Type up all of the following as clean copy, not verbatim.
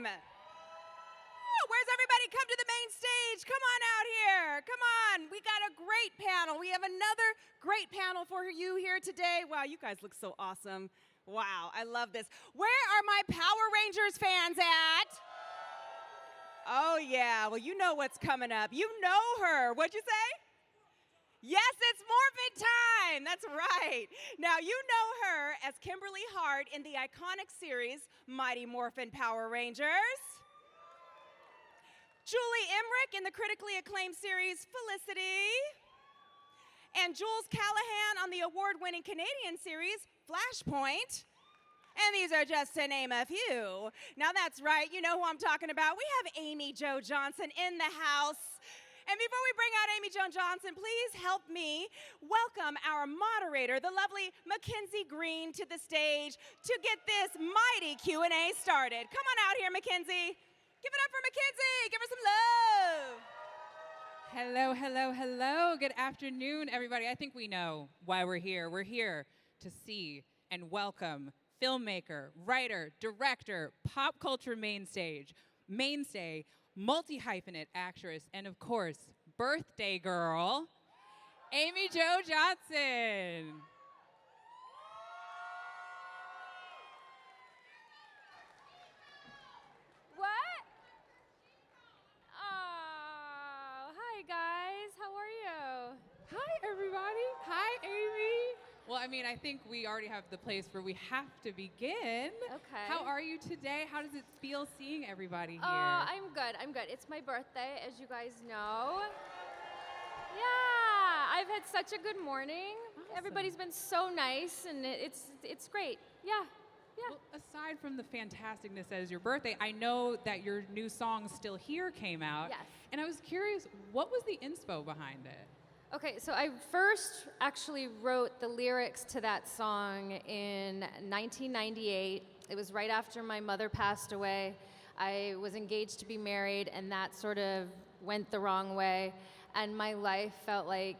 time. Where's everybody? Come to the main stage. Come on out here. Come on. We got a great panel. We have another great panel for you here today. Wow, you guys look so awesome. Wow, I love this. Where are my Power Rangers fans at? Oh, yeah. Well, you know what's coming up. You know her. What'd you say? Yes, it's Morphin time. That's right. Now, you know her as Kimberly Hart in the iconic series Mighty Morphin Power Rangers. Julie Emmerich in the critically acclaimed series Felicity. And Jules Callahan on the award-winning Canadian series Flashpoint. And these are just to name a few. Now that's right, you know who I'm talking about. We have Amy Jo Johnson in the house. And before we bring out Amy Jo Johnson, please help me welcome our moderator, the lovely Mackenzie Green, to the stage to get this mighty Q&A started. Come on out here, Mackenzie. Give it up for Mackenzie. Give her some love. Hello, hello, hello. Good afternoon, everybody. I think we know why we're here. We're here to see and welcome filmmaker, writer, director, pop culture mainstay, multi-hyphenate actress, and of course, birthday girl, Amy Jo Johnson. What? Oh, hi guys. How are you? Hi, everybody. Hi, Amy. Well, I mean, I think we already have the place where we have to begin. Okay. How are you today? How does it feel seeing everybody here? I'm good. I'm good. It's my birthday, as you guys know. Yeah, I've had such a good morning. Awesome. Everybody's been so nice, and it's great. Yeah. Yeah. Well, aside from the fantasticness that is your birthday, I know that your new song, Still Here, came out. Yes. And I was curious, what was the inspo behind it? Okay, so I first actually wrote the lyrics to that song in 1998. It was right after my mother passed away. I was engaged to be married, and that sort of went the wrong way. And my life felt like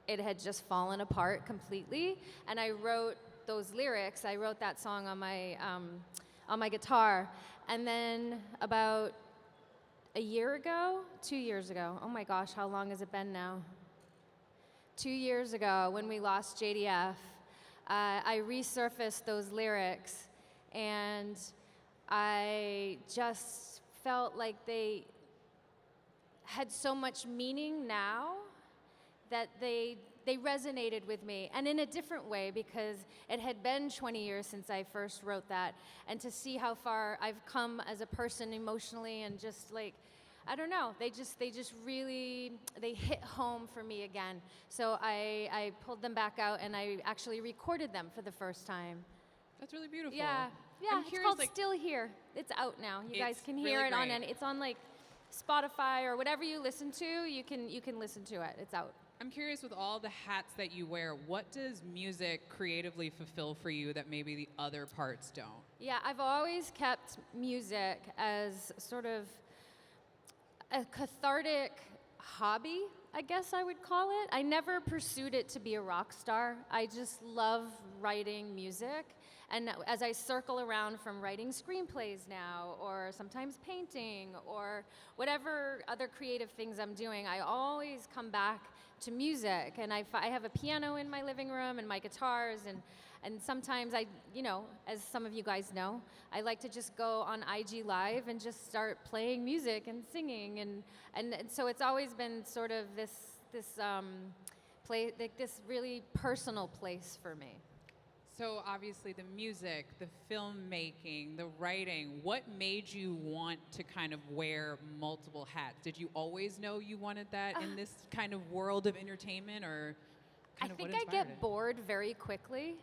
it had just fallen apart completely. And I wrote those lyrics. I wrote that song on my guitar. And then about a year ago, 2 years ago, oh my gosh, how long has it been now? 2 years ago, when we lost JDF, I resurfaced those lyrics, and I just felt like they had so much meaning now that they resonated with me, and in a different way, because it had been 20 years since I first wrote that, and to see how far I've come as a person emotionally, and just like, I don't know, they just really hit home for me again. So I pulled them back out, and I actually recorded them for the first time. That's really beautiful. Yeah, I'm it's curious, called like, Still Here. It's out now. You guys It's can hear really it on, great. and it's on like Spotify or whatever you listen to. You can listen to it. It's out. I'm curious, with all the hats that you wear, what does music creatively fulfill for you that maybe the other parts don't? Yeah, I've always kept music as sort of a cathartic hobby, I guess I would call it. I never pursued it to be a rock star. I just love writing music. And as I circle around from writing screenplays now, or sometimes painting, or whatever other creative things I'm doing, I always come back to music. And I have a piano in my living room and my guitars, and sometimes as some of you guys know, I like to just go on IG Live and just start playing music and singing, and so it's always been sort of this really personal place for me. So obviously the music, the filmmaking, the writing, what made you want to kind of wear multiple hats? Did you always know you wanted that in this kind of world of entertainment, or kind I of think what I inspired get it? bored very quickly.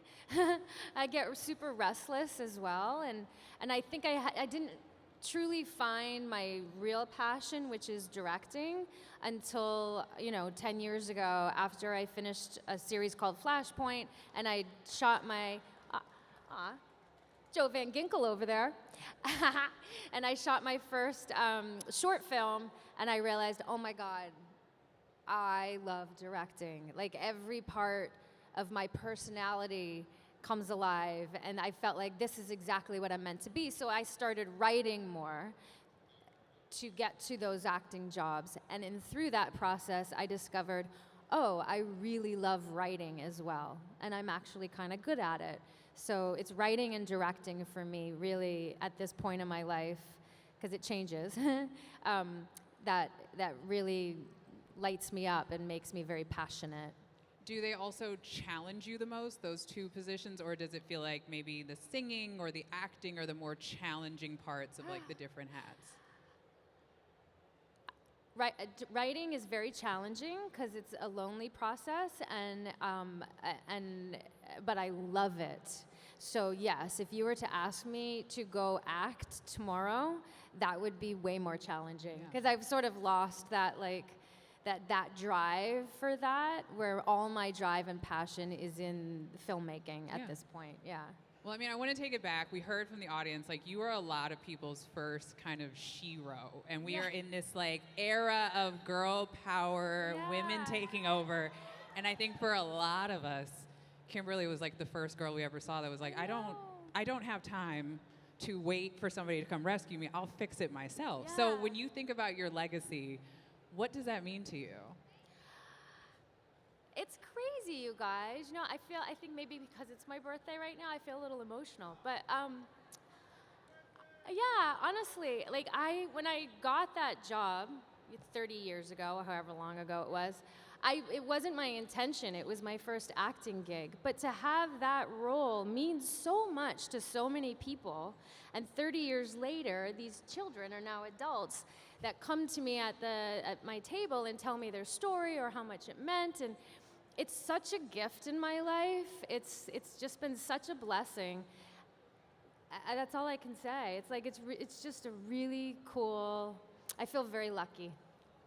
I get super restless as well, and I think I didn't truly find my real passion, which is directing, until 10 years ago, after I finished a series called Flashpoint, and I shot my Joe Van Ginkel over there, and I shot my first short film, and I realized, oh my God, I love directing. Like, every part of my personality comes alive, and I felt like this is exactly what I'm meant to be. So I started writing more to get to those acting jobs. And through that process, I discovered, oh, I really love writing as well. And I'm actually kind of good at it. So it's writing and directing for me, really, at this point in my life, because it changes, that really lights me up and makes me very passionate. Do they also challenge you the most, those two positions, or does it feel like maybe the singing or the acting are the more challenging parts of like the different hats? Writing is very challenging because it's a lonely process, but I love it. So yes, if you were to ask me to go act tomorrow, that would be way more challenging because I've sort of lost that that drive for that, where all my drive and passion is in filmmaking at this point. Yeah. Well, I mean, I want to take it back. We heard from the audience, like, you are a lot of people's first kind of shero. And we are in this, like, era of girl power, women taking over. And I think for a lot of us, Kimberly was, like, the first girl we ever saw that was like, I don't have time to wait for somebody to come rescue me. I'll fix it myself. Yeah. So when you think about your legacy, what does that mean to you? It's crazy, you guys. You know, I think maybe because it's my birthday right now, I feel a little emotional. But yeah, honestly, like when I got that job 30 years ago, or however long ago it was, it wasn't my intention. It was my first acting gig. But to have that role means so much to so many people. And 30 years later, these children are now adults that come to me at my table and tell me their story or how much it meant. And it's such a gift in my life. It's just been such a blessing. That's all I can say. It's like it's just a really cool. I feel very lucky.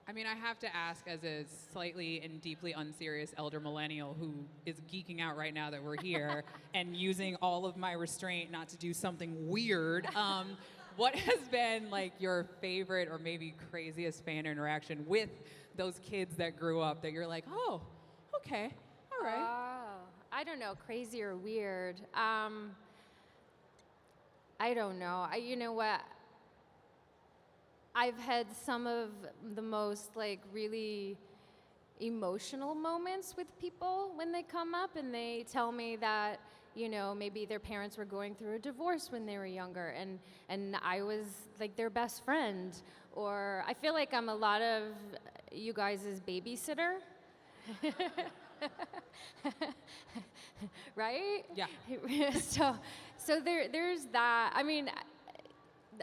I mean, I have to ask, as a slightly and deeply unserious elder millennial who is geeking out right now that we're here and using all of my restraint not to do something weird, what has been like your favorite or maybe craziest fan interaction with those kids that grew up that you're like, oh, okay, all right. Oh, I don't know, crazy or weird. I don't know. You know what? I've had some of the most like really emotional moments with people when they come up and they tell me that, you know, maybe their parents were going through a divorce when they were younger and I was like their best friend. Or I feel like I'm a lot of you guys' babysitter. Right? Yeah. So there's that. I mean,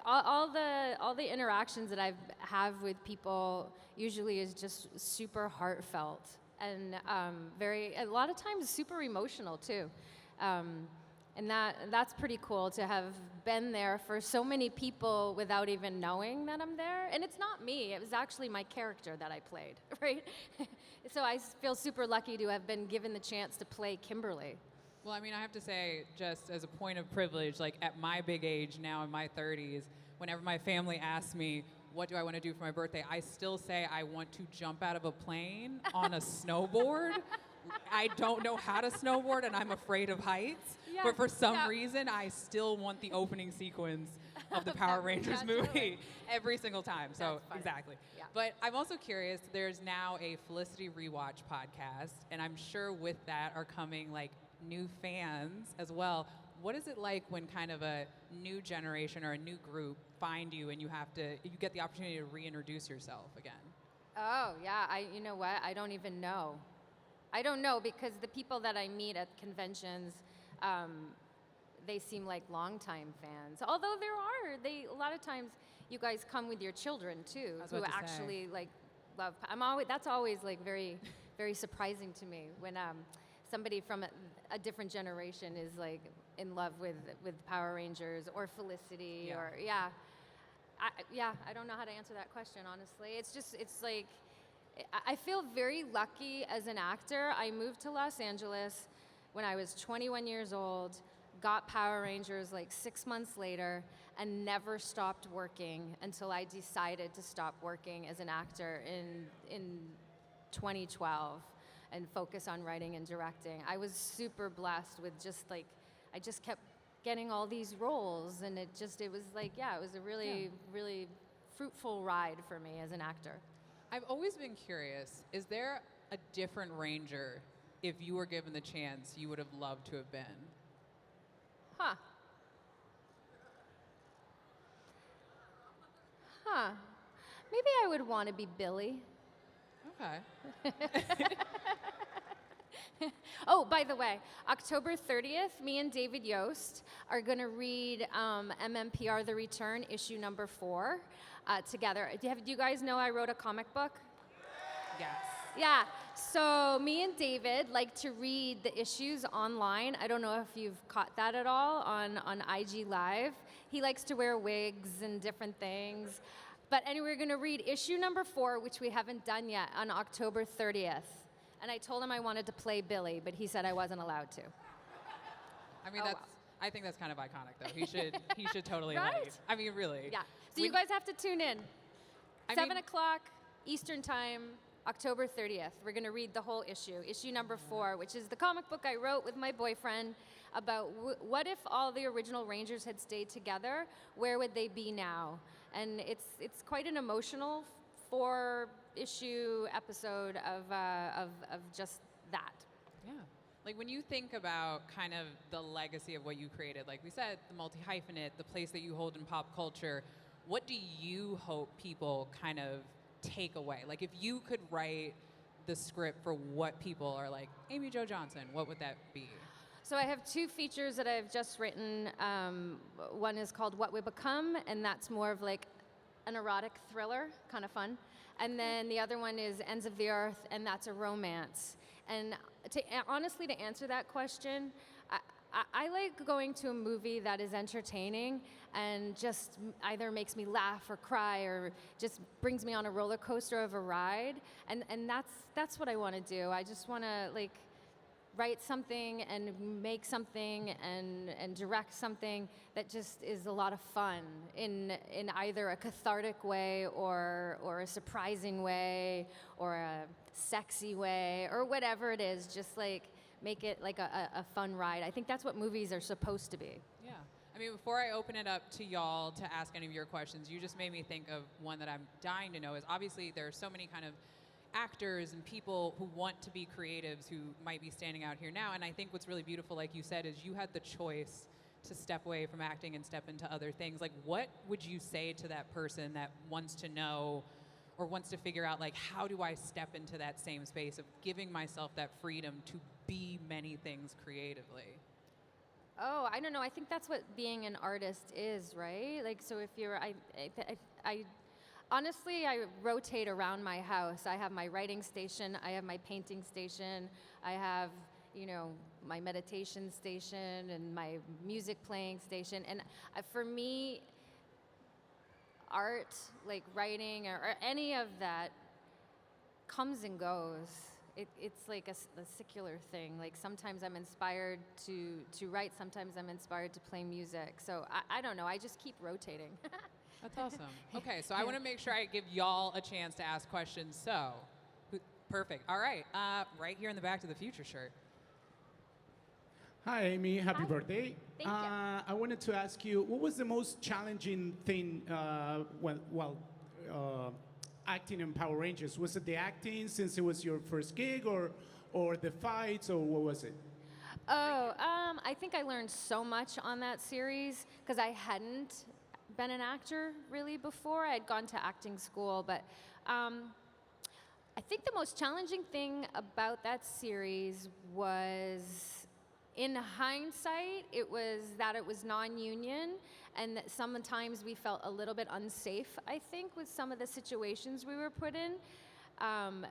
all the interactions that I have with people usually is just super heartfelt and a lot of times super emotional too. And that's pretty cool to have been there for so many people without even knowing that I'm there. And it's not me, it was actually my character that I played, right? So I feel super lucky to have been given the chance to play Kimberly. Well, I mean, I have to say, just as a point of privilege, like at my big age now in my 30s, whenever my family asks me, what do I want to do for my birthday, I still say I want to jump out of a plane on a snowboard. I don't know how to snowboard and I'm afraid of heights, but for some reason, I still want the opening sequence of the Power Rangers movie every single time. So exactly. Yeah. But I'm also curious, there's now a Felicity Rewatch podcast, and I'm sure with that are coming like new fans as well. What is it like when kind of a new generation or a new group find you and you get the opportunity to reintroduce yourself again? Oh, yeah, you know what? I don't even know. I don't know because the people that I meet at conventions, they seem like longtime fans. Although a lot of times you guys come with your children too, who actually like love. That's always like very, very surprising to me when somebody from a different generation is like in love with Power Rangers or Felicity or I don't know how to answer that question honestly. It's like I feel very lucky as an actor. I moved to Los Angeles when I was 21 years old, got Power Rangers like 6 months later, and never stopped working until I decided to stop working as an actor in 2012 and focus on writing and directing. I was super blessed with just like I just kept getting all these roles, and it was like, yeah, it was a really, really fruitful ride for me as an actor. I've always been curious, is there a different Ranger, if you were given the chance, you would have loved to have been? Huh. Huh. Maybe I would want to be Billy. Okay. Oh, by the way, October 30th, me and David Yost are going to read MMPR The Return, issue number 4, together. Do you guys know I wrote a comic book? Yes. Yeah, so me and David like to read the issues online. I don't know if you've caught that at all on IG Live. He likes to wear wigs and different things. But anyway, we're going to read issue number 4, which we haven't done yet, on October 30th. And I told him I wanted to play Billy, but he said I wasn't allowed to. I mean, I think that's kind of iconic, though. He should totally Right? lead. I mean, really. Yeah. So you guys have to tune in. I 7 mean- o'clock Eastern Time, October 30th. We're going to read the whole issue number 4, which is the comic book I wrote with my boyfriend about what if all the original Rangers had stayed together, where would they be now? And it's quite an emotional 4-issue episode of just that. Yeah. Like when you think about kind of the legacy of what you created, like we said, the multi-hyphenate, the place that you hold in pop culture, what do you hope people kind of take away? Like if you could write the script for what people are like, Amy Jo Johnson, what would that be? So I have 2 features that I've just written. One is called What We Become, and that's more of like an erotic thriller, kind of fun. And then the other one is Ends of the Earth, and that's a romance. And honestly, to answer that question, I like going to a movie that is entertaining and just either makes me laugh or cry or just brings me on a roller coaster of a ride. And that's what I want to do. I just want to like write something and make something and direct something that just is a lot of fun in either a cathartic way or a surprising way or a sexy way or whatever it is. Just like make it like a fun ride. I think that's what movies are supposed to be. Yeah. I mean, before I open it up to y'all to ask any of your questions, you just made me think of one that I'm dying to know is obviously there are so many kind of actors and people who want to be creatives who might be standing out here now. And I think what's really beautiful, like you said, is you had the choice to step away from acting and step into other things. Like, what would you say to that person that wants to know or wants to figure out, like, how do I step into that same space of giving myself that freedom to be many things creatively? Oh, I don't know. I think that's what being an artist is, right? Like, so if you're, honestly, I rotate around my house. I have my writing station, I have my painting station, I have, my meditation station and my music playing station. And for me, art, like writing or any of that, comes and goes. It's like a secular thing. Like sometimes I'm inspired to write, sometimes I'm inspired to play music. So I don't know, I just keep rotating. That's awesome. Okay, so I want to make sure I give y'all a chance to ask questions. So, perfect. All right, right here in the Back to the Future shirt. Hi, Amy. Happy birthday. Thank you. I wanted to ask you, what was the most challenging thing while acting in Power Rangers? Was it the acting since it was your first gig, or the fights, or what was it? Oh, I think I learned so much on that series because I hadn't been an actor really before. I'd gone to acting school, but I think the most challenging thing about that series was, in hindsight, it was non-union, and that sometimes we felt a little bit unsafe, I think, with some of the situations we were put in.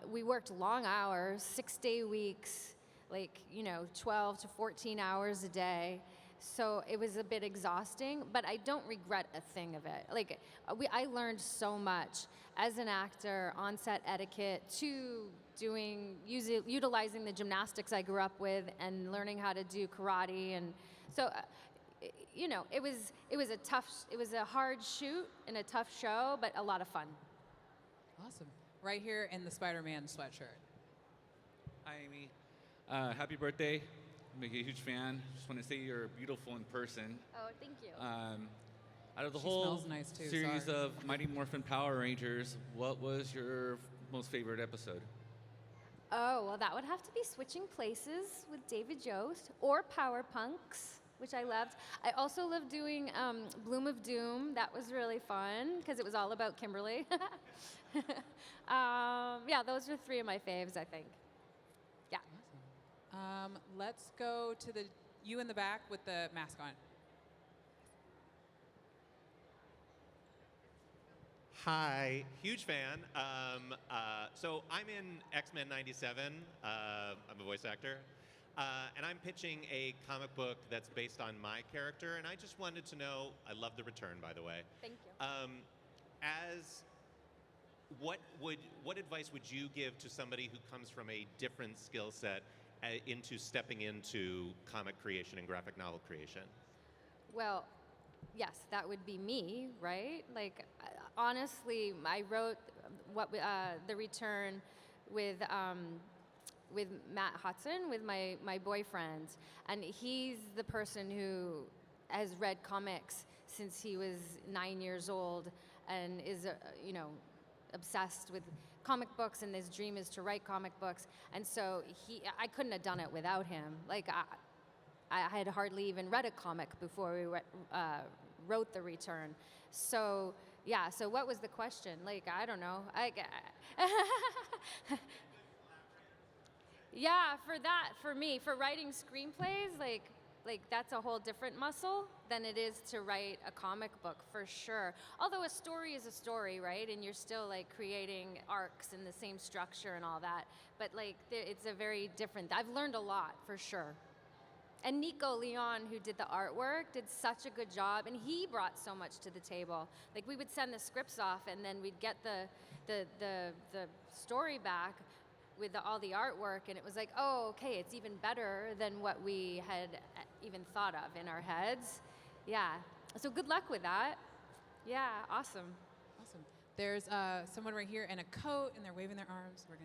We worked long hours, 6-day weeks, 12 to 14 hours a day. So it was a bit exhausting, but I don't regret a thing of it. I learned so much as an actor, on-set etiquette, to utilizing the gymnastics I grew up with and learning how to do karate. And so, it was a hard shoot and a tough show, but a lot of fun. Awesome. Right here in the Spider-Man sweatshirt. Hi, Amy. Happy birthday. I'm a huge fan. Just want to say you're beautiful in person. Oh, thank you. Out of the She whole smells nice too, series sorry. of Mighty Morphin Power Rangers, what was your most favorite episode? Oh, well, that would have to be Switching Places with David Yost or Power Punks, which I loved. I also loved doing Bloom of Doom. That was really fun because it was all about Kimberly. Yeah, those are three of my faves, I think. Yeah. Let's go to you in the back with the mask on. Hi, huge fan. So I'm in X-Men '97. I'm a voice actor. And I'm pitching a comic book that's based on my character, and I just wanted to know, I love the return, by the way. Thank you. What advice would you give to somebody who comes from a different skill set into stepping into comic creation and graphic novel creation? Well, yes, that would be me, right? Like, honestly, I wrote The Return with Matt Hudson, with my boyfriend, and he's the person who has read comics since he was 9 years old and is, obsessed with comic books, and his dream is to write comic books. And so I couldn't have done it without him. Like, I had hardly even read a comic before we wrote The Return. So, yeah, so what was the question? Like, I don't know. Yeah, for me, for writing screenplays, like that's a whole different muscle than it is to write a comic book, for sure. Although a story is a story, right? And you're still like creating arcs in the same structure and all that. But like, it's a very different, I've learned a lot, for sure. And Nico Leon, who did the artwork, did such a good job, and he brought so much to the table. Like, we would send the scripts off, and then we'd get the story back with all the artwork, and it was like, oh, okay, it's even better than what we had even thought of in our heads. Yeah. So good luck with that. Yeah, awesome. Awesome. There's someone right here in a coat, and they're waving their arms. We're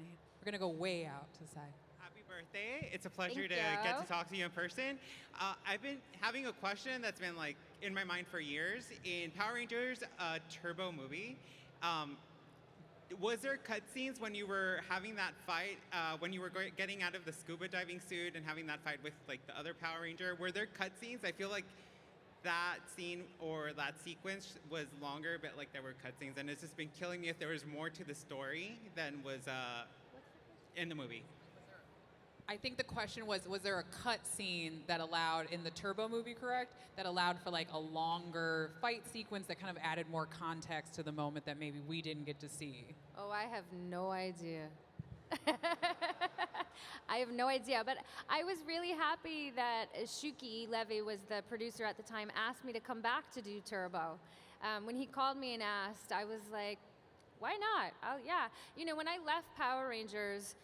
gonna go way out to the side. Happy birthday. It's a pleasure Thank to you. get to talk to you in person. I've been having a question that's been like in my mind for years. In Power Rangers Turbo movie, was there cutscenes when you were having that fight, when you were getting out of the scuba diving suit and having that fight with like the other Power Ranger? Were there cutscenes? I feel like that scene or that sequence was longer, but like there were cutscenes, and it's just been killing me if there was more to the story than was in the movie. I think the question was there a cut scene that allowed, in the Turbo movie, correct? That allowed for like a longer fight sequence that kind of added more context to the moment that maybe we didn't get to see? Oh, I have no idea. I have no idea, but I was really happy that Shuki Levy was the producer at the time, asked me to come back to do Turbo. When he called me and asked, I was like, why not? Yeah. You know, when I left Power Rangers,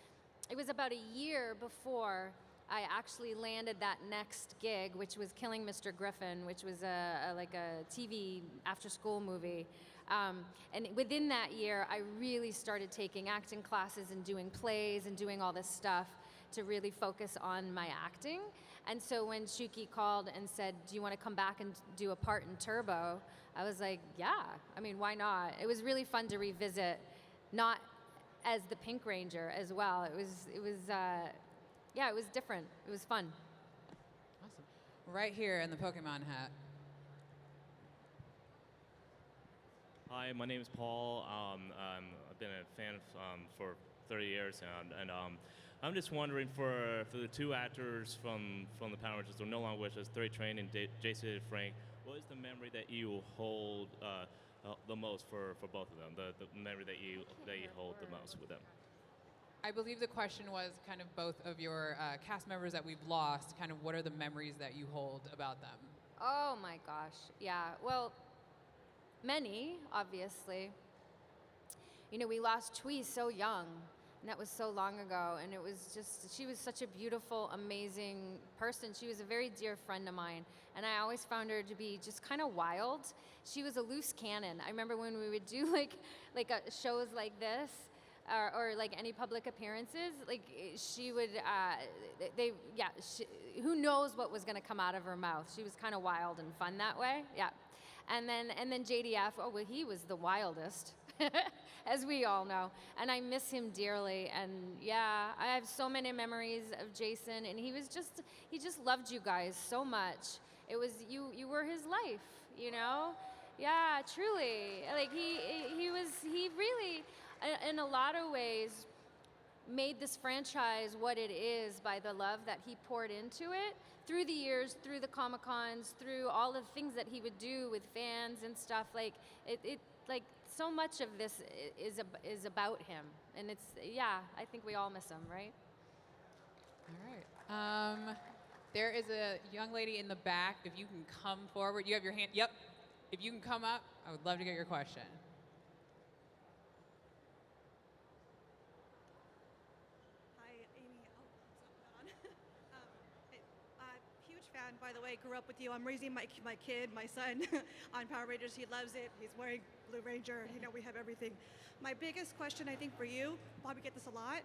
it was about a year before I actually landed that next gig, which was Killing Mr. Griffin, which was like a TV after-school movie. And within that year, I really started taking acting classes and doing plays and doing all this stuff to really focus on my acting. And so when Shuki called and said, do you want to come back and do a part in Turbo? I was like, yeah, I mean, why not? It was really fun to revisit, not as the Pink Ranger as well. It was different. It was fun. Awesome. Right here in the Pokemon hat. Hi, my name is Paul. I've been a fan for 30 years, and I'm just wondering for the two actors from the Power Rangers who are no longer with us, Terry Train and Jason and Frank, what is the memory that you hold the most for both of them? The memory that you hold the most with them? I believe the question was kind of both of your cast members that we've lost, kind of what are the memories that you hold about them? Oh my gosh, yeah. Well, many, obviously. You know, we lost Twee so young, and that was so long ago, and it was just, she was such a beautiful, amazing person. She was a very dear friend of mine, and I always found her to be just kind of wild. She was a loose cannon. I remember when we would do like shows like this, or like any public appearances, like she would, who knows what was going to come out of her mouth. She was kind of wild and fun that way, yeah. And then JDF, oh, well, he was the wildest, as we all know. And I miss him dearly. And yeah, I have so many memories of Jason. And he just loved you guys so much. It was, you were his life, you know? Yeah, truly. Like he really, in a lot of ways, made this franchise what it is by the love that he poured into it through the years, through the Comic-Cons, through all the things that he would do with fans and stuff. Like it like so much of this is about him, and it's, yeah, I think we all miss him, right? All right. There is a young lady in the back. If you can come forward, you have your hand. Yep. If you can come up, I would love to get your question. Fan, by the way, grew up with you. I'm raising my kid, my son, on Power Rangers. He loves it. He's wearing Blue Ranger. You know, we have everything. My biggest question, I think, for you, probably get this a lot.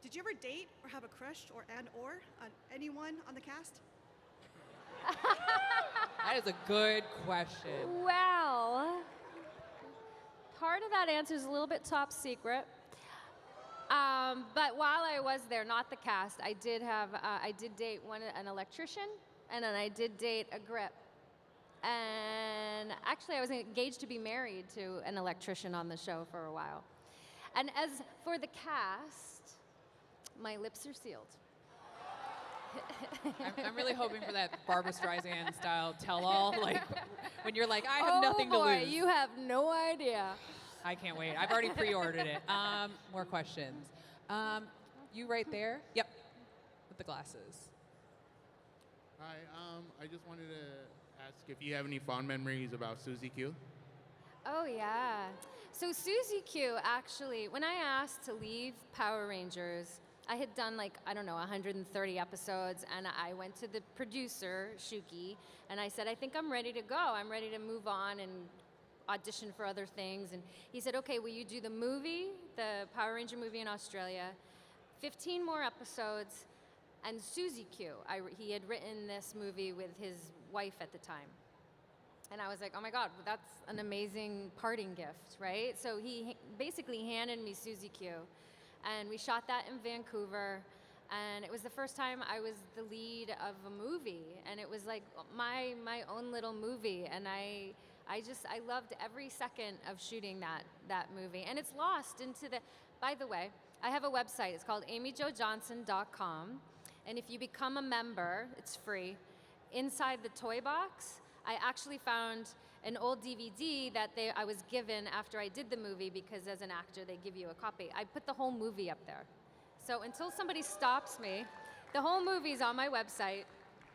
Did you ever date or have a crush or on anyone on the cast? That is a good question. Well, part of that answer is a little bit top secret. But while I was there, not the cast, I did date an electrician, and then I did date a grip. And actually, I was engaged to be married to an electrician on the show for a while. And as for the cast, my lips are sealed. I'm really hoping for that Barbra Streisand style tell-all, like when you're like, I have nothing to lose. You have no idea. I can't wait. I've already pre-ordered it. More questions. You right there? Yep, with the glasses. Hi, I just wanted to ask if you have any fond memories about Susie Q. Oh, yeah. So Susie Q, actually, when I asked to leave Power Rangers, I had done 130 episodes, and I went to the producer, Shuki, and I said, I think I'm ready to go. I'm ready to move on and audition for other things. And he said, okay, will you do the movie, the Power Ranger movie in Australia, 15 more episodes, and Susie Q. He had written this movie with his wife at the time. And I was like, oh my God, that's an amazing parting gift, right? So he basically handed me Susie Q. And we shot that in Vancouver. And it was the first time I was the lead of a movie. And it was like my own little movie. And I loved every second of shooting that movie. And it's lost into by the way, I have a website. It's called amyjojohnson.com. And if you become a member, it's free. Inside the toy box, I actually found an old DVD that I was given after I did the movie, because as an actor, they give you a copy. I put the whole movie up there. So until somebody stops me, the whole movie's on my website.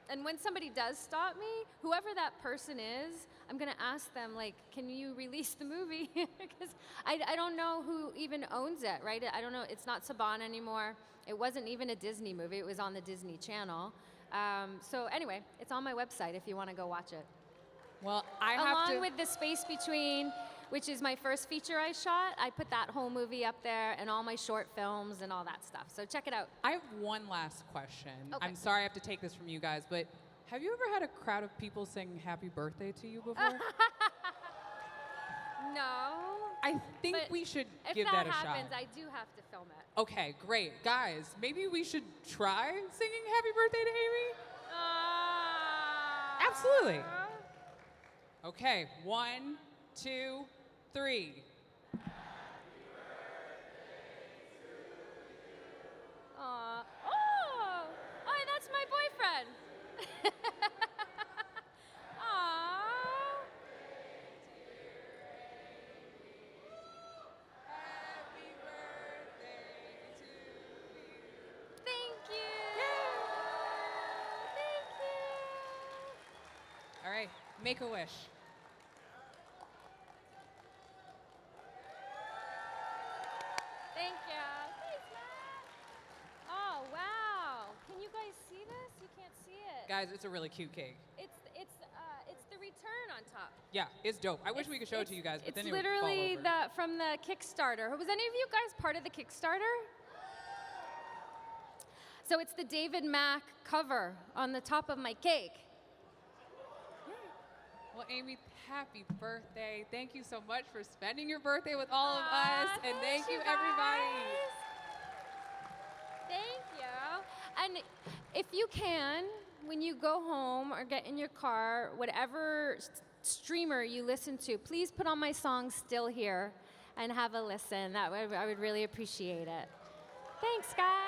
And when somebody does stop me, whoever that person is, I'm gonna ask them, can you release the movie? Because I don't know who even owns it, right? I don't know, it's not Saban anymore. It wasn't even a Disney movie, it was on the Disney Channel. So anyway, it's on my website if you wanna go watch it. Well, Along with The Space Between, which is my first feature I shot, I put that whole movie up there and all my short films and all that stuff. So check it out. I have one last question. Okay. I'm sorry I have to take this from you guys, but have you ever had a crowd of people sing happy birthday to you before? No. I think we should give that that a shot. If that happens, I do have to film it. Okay, great. Guys, maybe we should try singing happy birthday to Amy? Absolutely. Okay, 1, 2, 3. Aw. Oh, that's my boyfriend. Aw. Happy birthday to you. Thank you. Thank you. All right, make a wish. Thank you. Thanks, Matt. Oh, wow. Can you guys see this? You can't see it. Guys, it's a really cute cake. It's the return on top. Yeah, it's dope. I wish we could show it to you guys, but then It's it would fall literally over. from the Kickstarter. Was any of you guys part of the Kickstarter? So it's the David Mack cover on the top of my cake. Well, Amy, happy birthday. Thank you so much for spending your birthday with all of us. And thank you, everybody. Thank you. And if you can, when you go home or get in your car, whatever streamer you listen to, please put on my song Still Here and have a listen. I would really appreciate it. Thanks, guys.